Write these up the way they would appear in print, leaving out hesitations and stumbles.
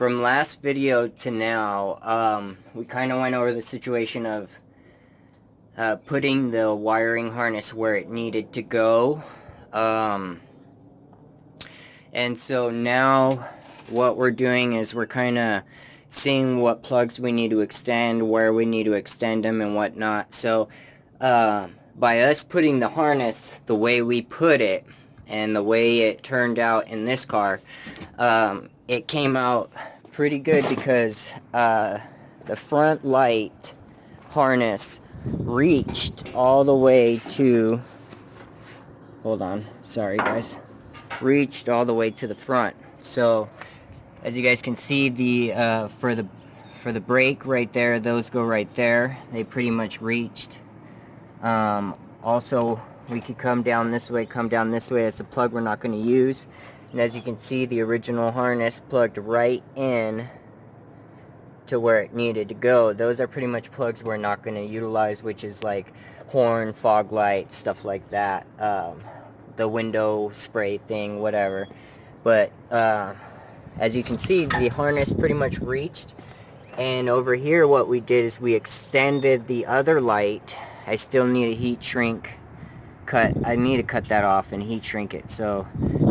from last video to now, we kind of went over the situation of putting the wiring harness where it needed to go. And so now what we're doing is we're kind of seeing what plugs we need to extend, where we need to extend them and whatnot. So by us putting the harness the way we put it and the way it turned out in this car, it came out pretty good because the front light harness reached all the way to, hold on, sorry guys, reached all the way to the front. So as you guys can see, the for the brake right there, those go right there. They pretty much reached. Also, we could come down this way. That's a plug we're not going to use. And as you can see, the original harness plugged right in to where it needed to go. Those are pretty much plugs we're not going to utilize, which is like horn, fog light, stuff like that. The window spray thing, whatever. But as you can see, the harness pretty much reached. And over here what we did is we extended the other light. I still need a heat shrink cut. I need to cut that off and heat shrink it. So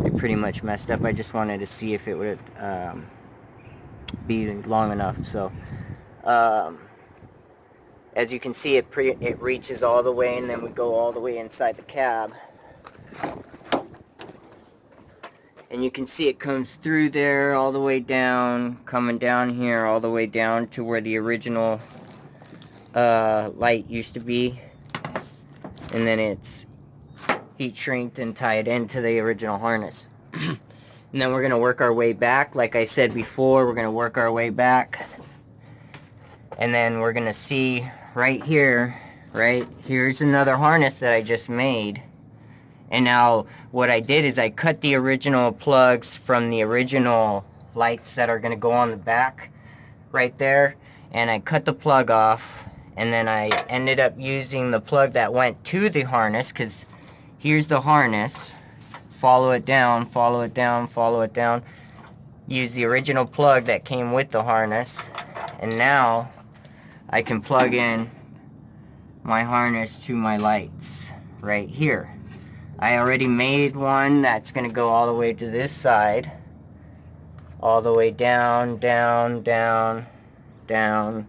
it pretty much messed up. I just wanted to see if it would be long enough. So as you can see, it reaches all the way, and then we go all the way inside the cab. And you can see it comes through there all the way down, coming down here all the way down to where the original light used to be. And then it's heat shrinked and tied into the original harness. And then we're going to work our way back. Like I said before, we're going to work our way back. And then we're going to see right here, here's another harness that I just made. And now what I did is I cut the original plugs from the original lights that are going to go on the back right there. And I cut the plug off. And then I ended up using the plug that went to the harness, because here's the harness. Follow it down, follow it down, follow it down. Use the original plug that came with the harness. And now I can plug in my harness to my lights right here. I already made one that's going to go all the way to this side. All the way down, down, down, down,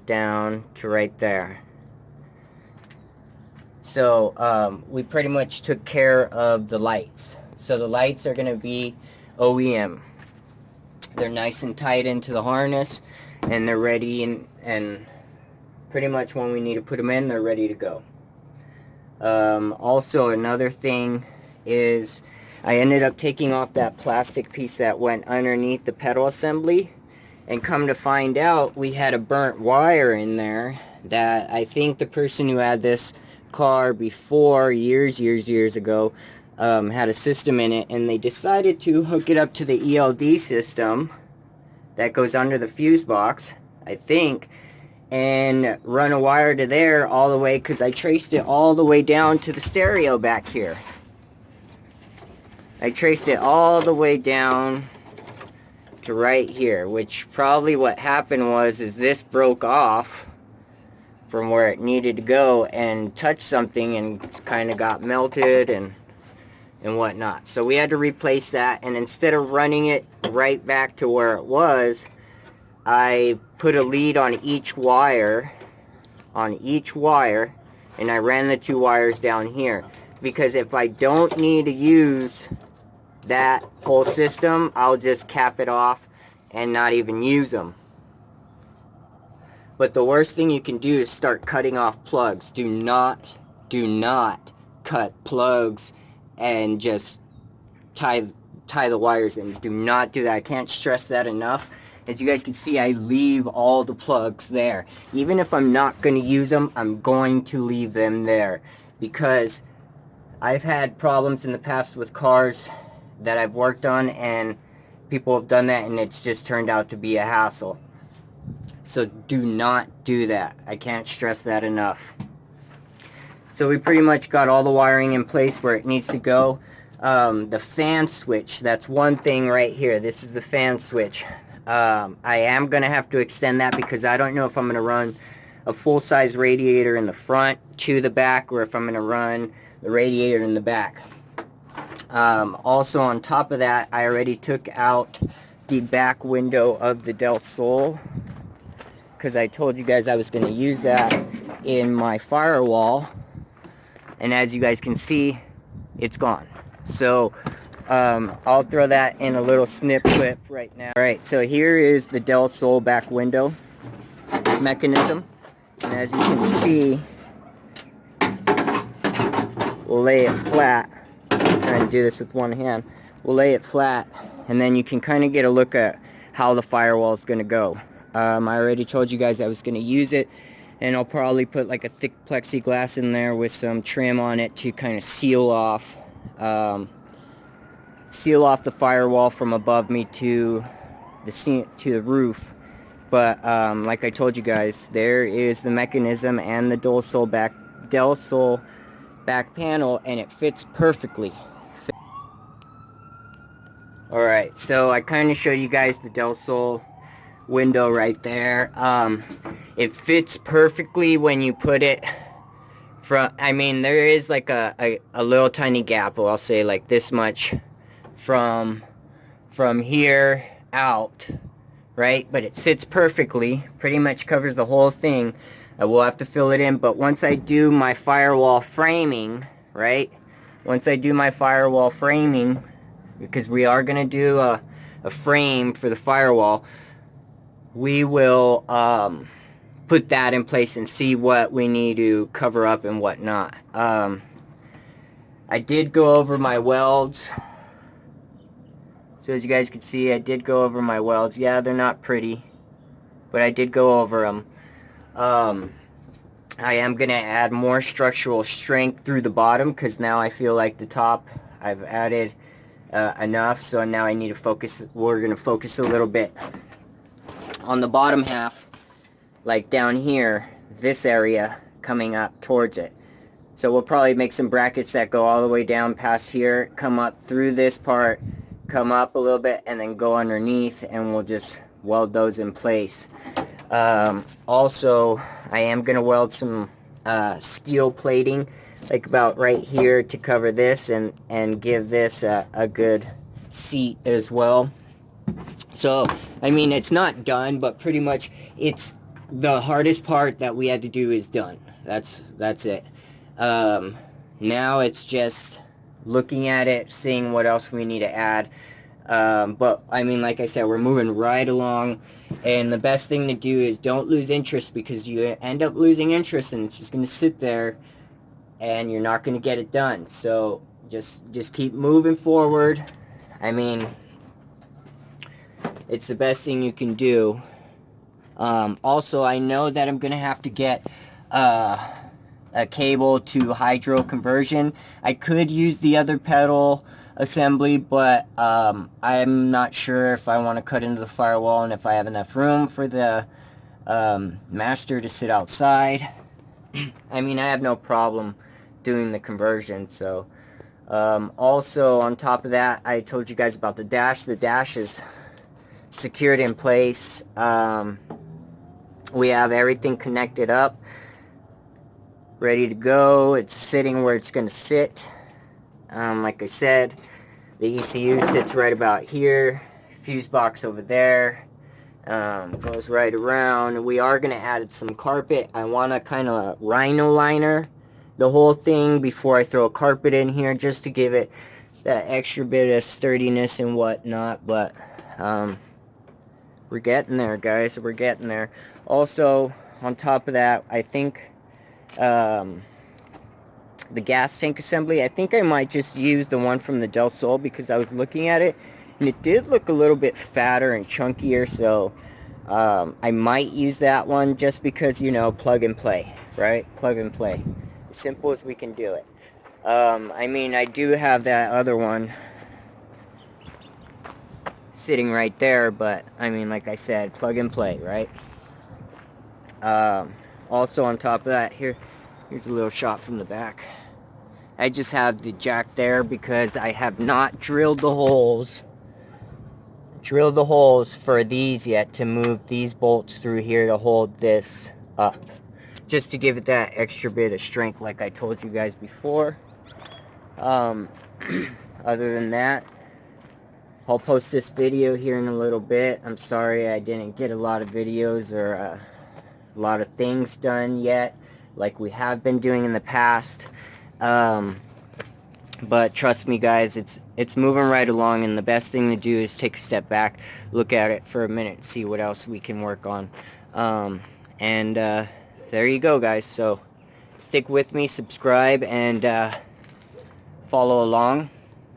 down to right there. So we pretty much took care of the lights. So the lights are going to be OEM. They're nice and tight into the harness, and they're ready, and pretty much when we need to put them in, they're ready to go. Also, another thing is I ended up taking off that plastic piece that went underneath the pedal assembly, and come to find out we had a burnt wire in there that I think the person who had this car before, years ago, had a system in it, and they decided to hook it up to the ELD system that goes under the fuse box, I think, and run a wire to there all the way, because I traced it all the way down to the stereo back here. I traced it all the way down to right here, which probably what happened was is this broke off from where it needed to go and touched something and kind of got melted and whatnot. So we had to replace that, and instead of running it right back to where it was, I put a lead on each wire, and I ran the two wires down here, because if I don't need to use that whole system, I'll just cap it off and not even use them. But the worst thing you can do is start cutting off plugs. Do not cut plugs and just tie the wires in. Do not do that. I can't stress that enough. As you guys can see, I leave all the plugs there. Even if I'm not going to use them, I'm going to leave them there, because I've had problems in the past with cars that I've worked on, and people have done that, and it's just turned out to be a hassle. So do not do that. I can't stress that enough. So we pretty much got all the wiring in place where it needs to go. The fan switch, that's one thing right here. This is the fan switch. I am going to have to extend that because I don't know if I'm going to run a full-size radiator in the front to the back or if I'm going to run the radiator in the back. Also on top of that, I already took out the back window of the Del Sol because I told you guys I was going to use that in my firewall, and as you guys can see, it's gone. So I'll throw that in a little snip clip right now. Alright, so here is the Del Sol back window mechanism, and as you can see, we'll lay it flat. I'm trying to do this with one hand. We'll lay it flat, and then you can kind of get a look at how the firewall is going to go. I already told you guys I was going to use it, and I'll probably put like a thick plexiglass in there with some trim on it to kind of seal off the firewall from above me to the roof. But like I told you guys, there is the mechanism and the Del Sol back panel, and it fits perfectly. Alright, so I kind of showed you guys the Del Sol window right there. It fits perfectly when you put it from, I mean, there is like a little tiny gap, I'll say like this much from here out, right? But it sits perfectly, pretty much covers the whole thing. I will have to fill it in, but once I do my firewall framing, right? Once I do my firewall framing, because we are going to do a frame for the firewall, we will put that in place and see what we need to cover up and what not. I did go over my welds. So as you guys can see, I did go over my welds. Yeah, they're not pretty, but I did go over them. I am going to add more structural strength through the bottom because now I feel like the top I've added enough. So now I need to focus. We're going to focus a little bit on the bottom half, like down here, this area coming up towards it. So we'll probably make some brackets that go all the way down past here, come up through this part, come up a little bit, and then go underneath, and we'll just weld those in place. Also, I am going to weld some steel plating, like about right here, to cover this and give this a good seat as well. So, I mean, it's not done, but pretty much it's the hardest part that we had to do is done. That's it. Now it's just looking at it, seeing what else we need to add. But, I mean, like I said, we're moving right along. And the best thing to do is don't lose interest, because you end up losing interest and it's just going to sit there and you're not going to get it done. So, just keep moving forward. I mean, it's the best thing you can do. Also, I know that I'm going to have to get a cable to hydro conversion. I could use the other pedal assembly, but I'm not sure if I want to cut into the firewall and if I have enough room for the master to sit outside. I mean, I have no problem doing the conversion. So also on top of that, I told you guys about the dash. The dash is secured in place. We have everything connected up, ready to go. It's sitting where it's going to sit. Like I said, the ECU sits right about here, fuse box over there, goes right around. We are going to add some carpet. I want to kind of rhino liner the whole thing before I throw a carpet in here, just to give it that extra bit of sturdiness and whatnot. But we're getting there, guys. We're getting there. Also, on top of that, I think the gas tank assembly, I think I might just use the one from the Del Sol, because I was looking at it and it did look a little bit fatter and chunkier. So I might use that one, just because, you know, plug and play, right? Plug and play. As simple as we can do it. I mean, I do have that other one sitting right there, but I mean, like I said, plug and play, right? Also on top of that, here's a little shot from the back. I just have the jack there because I have not drilled the holes drilled the holes for these yet to move these bolts through here to hold this up, just to give it that extra bit of strength like I told you guys before. Other than that, I'll post this video here in a little bit. I'm sorry I didn't get a lot of videos or a lot of things done yet like we have been doing in the past. But trust me guys, it's moving right along, and the best thing to do is take a step back, look at it for a minute, see what else we can work on. There you go guys. So stick with me, subscribe, and follow along.